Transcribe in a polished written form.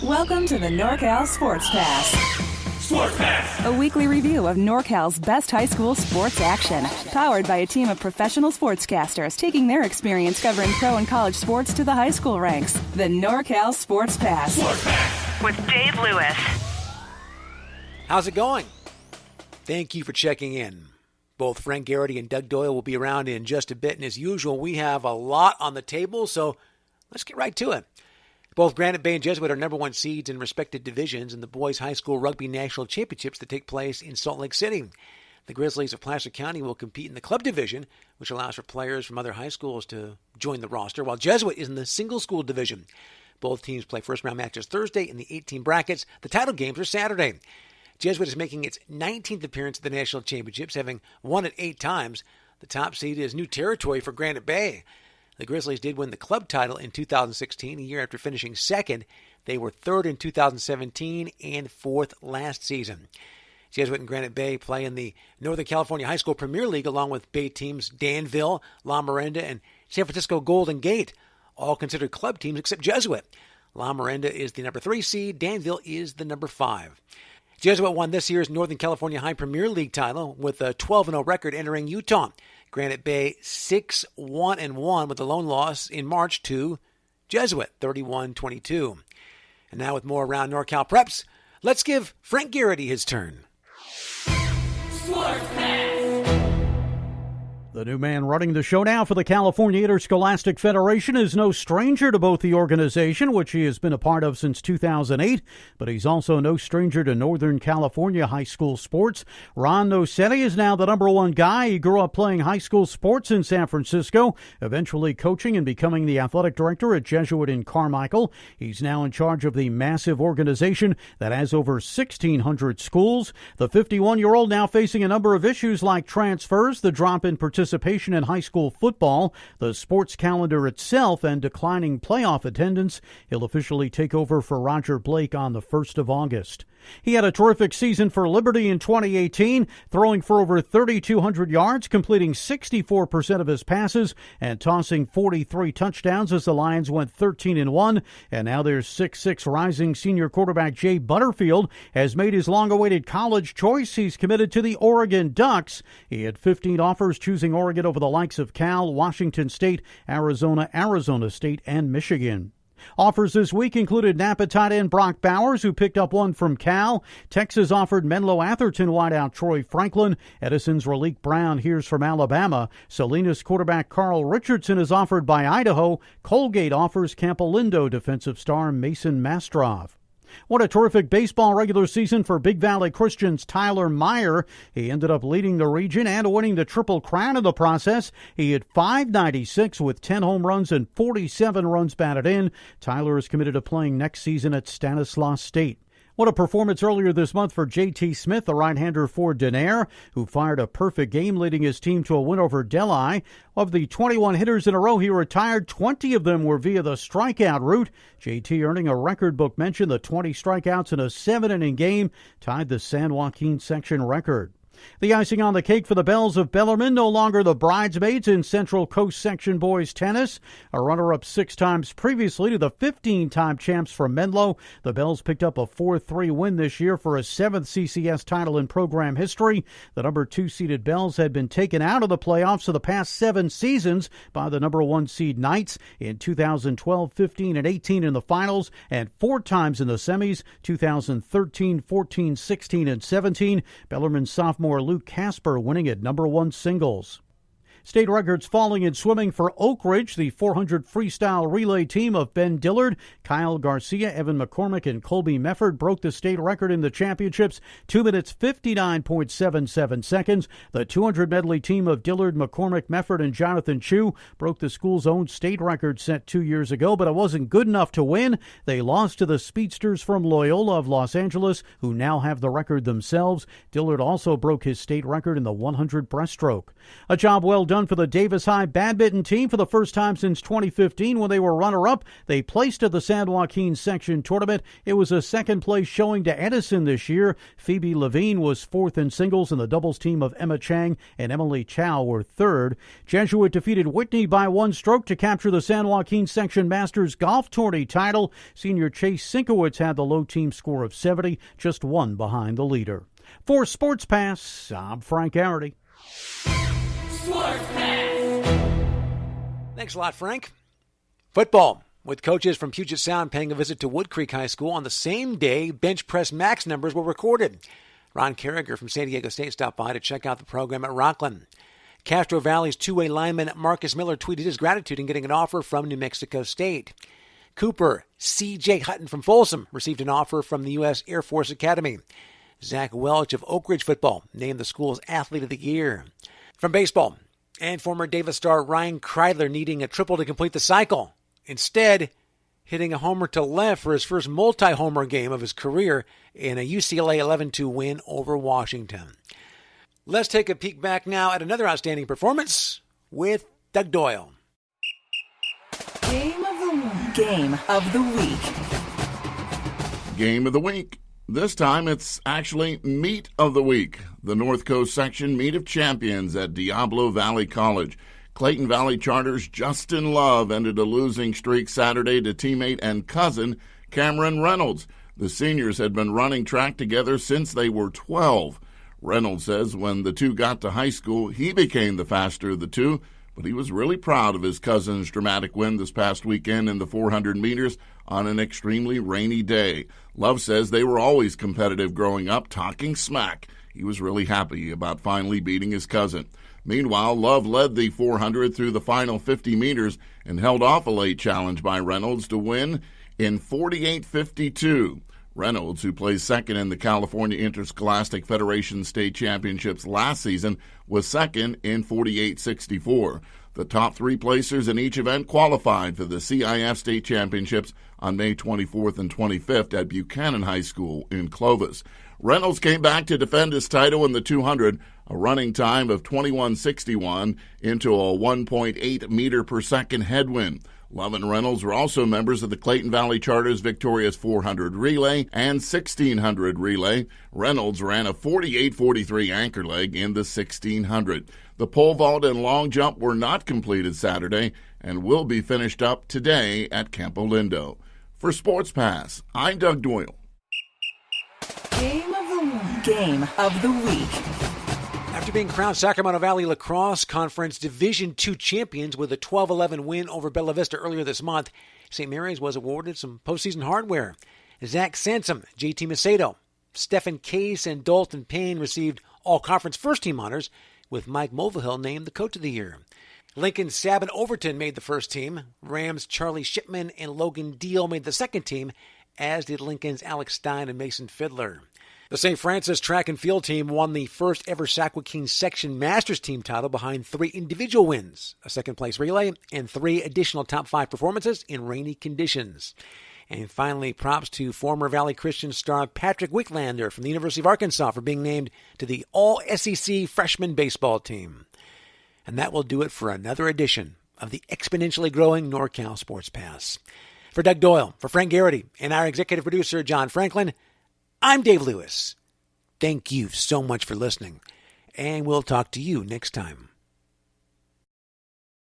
Welcome to the NorCal SportsPass. SportsPass! A weekly review of NorCal's best high school sports action. Powered by a team of professional sportscasters taking their experience covering pro and college sports to the high school ranks. The NorCal SportsPass. SportsPass! With Dave Lewis. How's it going? Thank you for checking in. Both Frank Garrity and Doug Doyle will be around in just a bit, and as usual, we have a lot on the table, so let's get right to it. Both Granite Bay and Jesuit are number one seeds in respective divisions in the boys' high school rugby national championships that take place in Salt Lake City. The Grizzlies of Placer County will compete in the club division, which allows for players from other high schools to join the roster, while Jesuit is in the single school division. Both teams play first-round matches Thursday in the 18 brackets. The title games are Saturday. Jesuit is making its 19th appearance at the national championships, having won it 8 times. The top seed is new territory for Granite Bay. The Grizzlies did win the club title in 2016, a year after finishing second. They were third in 2017 and fourth last season. Jesuit and Granite Bay play in the Northern California High School Premier League along with Bay teams Danville, La Miranda, and San Francisco Golden Gate, all considered club teams except Jesuit. La Miranda is the number 3 seed. Danville is the number 5. Jesuit won this year's Northern California High Premier League title with a 12-0 record entering Utah. Granite Bay 6-1-1 with a lone loss in March to Jesuit 31-22. And now with more around NorCal Preps, let's give Frank Garrity his turn. SportsPass! The new man running the show now for the California Interscholastic Federation is no stranger to both the organization, which he has been a part of since 2008, but he's also no stranger to Northern California high school sports. Ron Nocetti is now the number one guy. He grew up playing high school sports in San Francisco, eventually coaching and becoming the athletic director at Jesuit in Carmichael. He's now in charge of the massive organization that has over 1,600 schools. The 51-year-old now facing a number of issues like transfers, the drop in participation in high school football, the sports calendar itself, and declining playoff attendance. He'll officially take over for Roger Blake on the 1st of August. He had a terrific season for Liberty in 2018, throwing for over 3,200 yards, completing 64% of his passes, and tossing 43 touchdowns as the Lions went 13-1. And now their 6'6" rising senior quarterback Jay Butterfield has made his long-awaited college choice. He's committed to the Oregon Ducks. He had 15 offers, choosing Oregon over the likes of Cal, Washington State, Arizona, Arizona State, and Michigan. Offers this week included Napa tight end Brock Bowers, who picked up one from Cal. Texas offered Menlo Atherton wideout Troy Franklin. Edison's Raleek Brown hears from Alabama. Salinas quarterback Carl Richardson is offered by Idaho. Colgate offers Campolindo defensive star Mason Mastrov. What a terrific baseball regular season for Big Valley Christian's Tyler Meyer. He ended up leading the region and winning the Triple Crown in the process. He hit .596 with 10 home runs and 47 runs batted in. Tyler is committed to playing next season at Stanislaus State. What a performance earlier this month for J.T. Smith, the right-hander for Denair, who fired a perfect game, leading his team to a win over Delhi. Of the 21 hitters in a row he retired, 20 of them were via the strikeout route. J.T. earning a record book mention. The 20 strikeouts in a 7-inning game tied the San Joaquin section record. The icing on the cake for the Bells of Bellarmine, no longer the bridesmaids in Central Coast Section boys tennis. A runner-up 6 times previously to the 15-time champs from Menlo. The Bells picked up a 4-3 win this year for a 7th CCS title in program history. The number 2-seeded Bells had been taken out of the playoffs for the past 7 seasons by the number 1 seed Knights in 2012, 15, and 18 in the finals, and 4 times in the semis, 2013, 14, 16, and 17. Bellarmine sophomore Luke Casper winning at number 1 singles. State records falling in swimming for Oak Ridge, the 400 freestyle relay team of Ben Dillard, Kyle Garcia, Evan McCormick, and Colby Mefford broke the state record in the championships, 2 minutes 59.77 seconds. The 200 medley team of Dillard, McCormick, Mefford, and Jonathan Chu broke the school's own state record set 2 years ago, but it wasn't good enough to win. They lost to the speedsters from Loyola of Los Angeles, who now have the record themselves. Dillard also broke his state record in the 100 breaststroke. A job well done done for the Davis High badminton team for the first time since 2015 when they were runner-up. They placed at the San Joaquin section tournament. It was a second-place showing to Edison this year. Phoebe Levine was fourth in singles, and the doubles team of Emma Chang and Emily Chow were third. Jesuit defeated Whitney by one stroke to capture the San Joaquin section Masters golf tourney title. Senior Chase Sinkowitz had the low team score of 70, just one behind the leader. For Sports Pass, I'm Frank Garrity. Sports Pass. Thanks a lot, Frank. Football, with coaches from Puget Sound paying a visit to Wood Creek High School on the same day bench press max numbers were recorded. Ron Carriger from San Diego State stopped by to check out the program at Rockland. Castro Valley's two-way lineman Marcus Miller tweeted his gratitude in getting an offer from New Mexico State. Cooper C.J. Hutton from Folsom received an offer from the U.S. Air Force Academy. Zach Welch of Oak Ridge Football named the school's Athlete of the Year. From baseball, and former Davis star Ryan Kreidler needing a triple to complete the cycle. Instead, hitting a homer to left for his first multi-homer game of his career in a UCLA 11-2 win over Washington. Let's take a peek back now at another outstanding performance with Doug Doyle. Game of the week. Game of the week. Game of the week. This time it's actually Meet of the Week, the North Coast Section Meet of Champions at Diablo Valley College. Clayton Valley Charter's Justin Love ended a losing streak Saturday to teammate and cousin Cameron Reynolds. The seniors had been running track together since they were 12. Reynolds says when the two got to high school, he became the faster of the two, but he was really proud of his cousin's dramatic win this past weekend in the 400 meters on an extremely rainy day. Love says they were always competitive growing up, talking smack. He was really happy about finally beating his cousin. Meanwhile, Love led the 400 through the final 50 meters and held off a late challenge by Reynolds to win in 48:52. Reynolds, who plays second in the California Interscholastic Federation State Championships last season, was second in 48:64. The top three placers in each event qualified for the CIF State Championships on May 24th and 25th at Buchanan High School in Clovis. Reynolds came back to defend his title in the 200, a running time of 21:61 into a 1.8 meter per second headwind. Love and Reynolds were also members of the Clayton Valley Charter's victorious 400 relay and 1600 relay. Reynolds ran a 48:43 anchor leg in the 1600. The pole vault and long jump were not completed Saturday and will be finished up today at Campo Lindo. For Sports Pass, I'm Doug Doyle. Game of the week. Game of the week. After being crowned Sacramento Valley Lacrosse Conference Division II champions with a 12-11 win over Bella Vista earlier this month, St. Mary's was awarded some postseason hardware. Zach Sansom, JT Macedo, Stephen Case, and Dalton Payne received all-conference first-team honors, with Mike Mulvihill named the Coach of the Year. Lincoln's Sabin Overton made the first team. Rams' Charlie Shipman and Logan Deal made the second team, as did Lincoln's Alex Stein and Mason Fiddler. The St. Francis track and field team won the first ever Sac Joaquin Section Masters team title behind 3 individual wins, a second-place relay, and 3 additional top-5 performances in rainy conditions. And finally, props to former Valley Christian star Patrick Wicklander from the University of Arkansas for being named to the All-SEC freshman baseball team. And that will do it for another edition of the exponentially growing NorCal Sports Pass. For Doug Doyle, for Frank Garrity, and our executive producer, John Franklin, I'm Dave Lewis. Thank you so much for listening, and we'll talk to you next time.